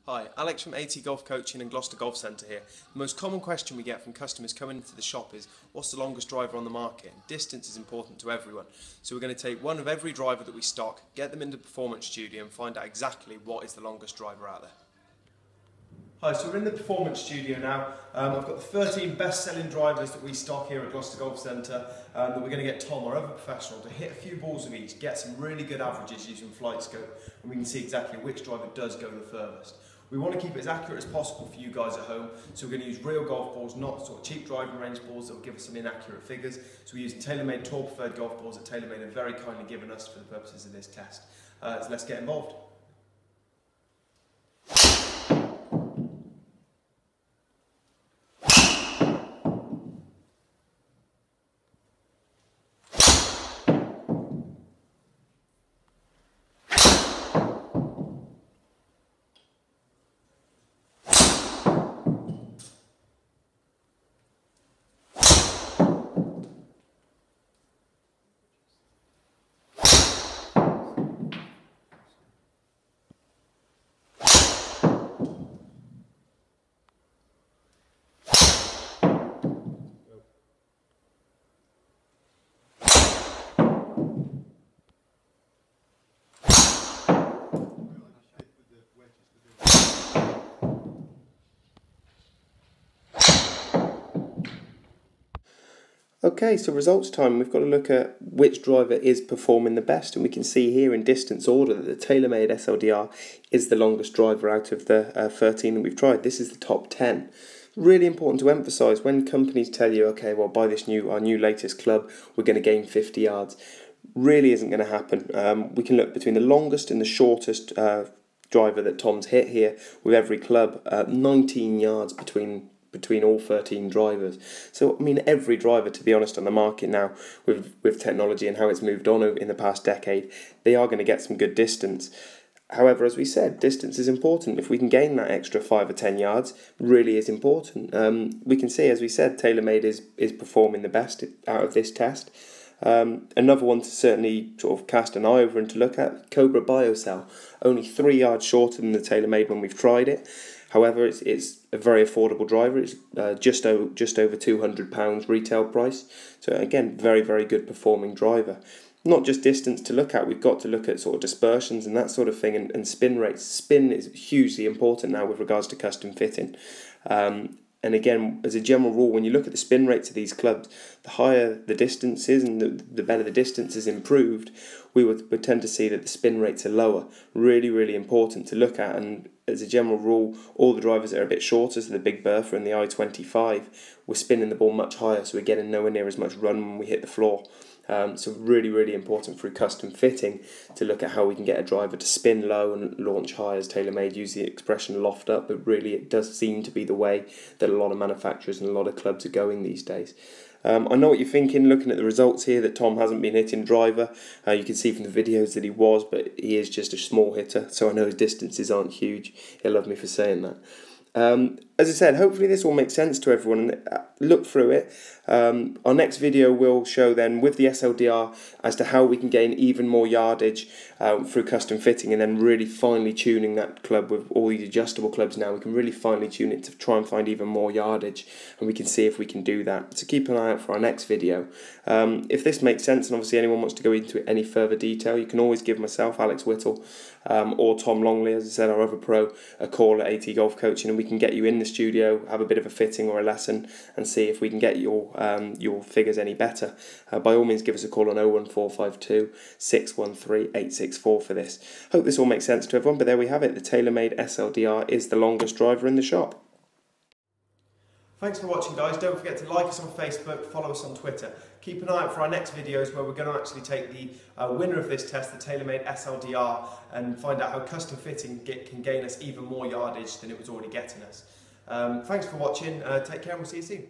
Hi, Alex from AT Golf Coaching and Gloucester Golf Centre here. The most common question we get from customers coming into the shop is, what's the longest driver on the market? Distance is important to everyone. So we're going to take one of every driver that we stock, get them into the Performance Studio and find out exactly what is the longest driver out there. Hi, so we're in the Performance Studio now. I've got the 13 best-selling drivers that we stock here at Gloucester Golf Centre that we're going to get Tom, our other professional, to hit a few balls of each, get some really good averages using Flight Scope, and we can see exactly which driver does go the furthest. We want to keep it as accurate as possible for you guys at home, so we're going to use real golf balls, not sort of cheap driving range balls that will give us some inaccurate figures. So we use TaylorMade Tour Preferred golf balls that TaylorMade have very kindly given us for the purposes of this test. So let's get involved. Okay, so results time, we've got to look at which driver is performing the best, and we can see here in distance order that the TaylorMade SLDR is the longest driver out of the 13 that we've tried. This is the top 10. Really important to emphasise when companies tell you, okay, well, buy this our new latest club, we're going to gain 50 yards. Really isn't going to happen. We can look between the longest and the shortest driver that Tom's hit here with every club, 19 yards between all 13 drivers. So I mean, every driver, to be honest, on the market now with technology and how it's moved on in the past decade, they are going to get some good distance. However, as we said, distance is important. If we can gain that extra 5 or 10 yards, really is important. We can see, as we said, TaylorMade is performing the best out of this test. Another one to certainly sort of cast an eye over and to look at, Cobra Biocell, only 3 yards shorter than the TaylorMade when we've tried it. However, it's a very affordable driver. It's just over £200 retail price. So again, very, very good performing driver. Not just distance to look at, we've got to look at sort of dispersions and that sort of thing, and spin rates. Spin is hugely important now with regards to custom fitting. And again, as a general rule, when you look at the spin rates of these clubs, the higher the distance is and the better the distance is improved, we would tend to see that the spin rates are lower. Really, really important to look at. And as a general rule, all the drivers that are a bit shorter, so the Big Bertha and the I-25, we're spinning the ball much higher, so we're getting nowhere near as much run when we hit the floor. So really, really important through custom fitting to look at how we can get a driver to spin low and launch high, as TaylorMade use the expression loft up, but really it does seem to be the way that a lot of manufacturers and a lot of clubs are going these days. I know what you're thinking, looking at the results here, that Tom hasn't been hitting driver. You can see from the videos that he was, but he is just a small hitter, so I know his distances aren't huge. He'll love me for saying that. As I said, hopefully this will make sense to everyone, and look through it. Our next video will show then with the SLDR as to how we can gain even more yardage through custom fitting, and then really finely tuning that club with all these adjustable clubs now. We can really finely tune it to try and find even more yardage, and we can see if we can do that. So keep an eye out for our next video. If this makes sense, and obviously anyone wants to go into any further detail, you can always give myself, Alex Whittle, or Tom Longley, as I said, our other pro, a call at AT Golf Coaching, and we can get you in the studio, have a bit of a fitting or a lesson, and see if we can get your figures any better. By all means, give us a call on 01452 613 864 for this. Hope this all makes sense to everyone, but there we have it. The TaylorMade SLDR is the longest driver in the shop. Thanks for watching, guys. Don't forget to like us on Facebook, follow us on Twitter. Keep an eye out for our next videos where we're going to actually take the winner of this test, the TaylorMade SLDR, and find out how custom fitting can gain us even more yardage than it was already getting us. Thanks for watching. Take care and we'll see you soon.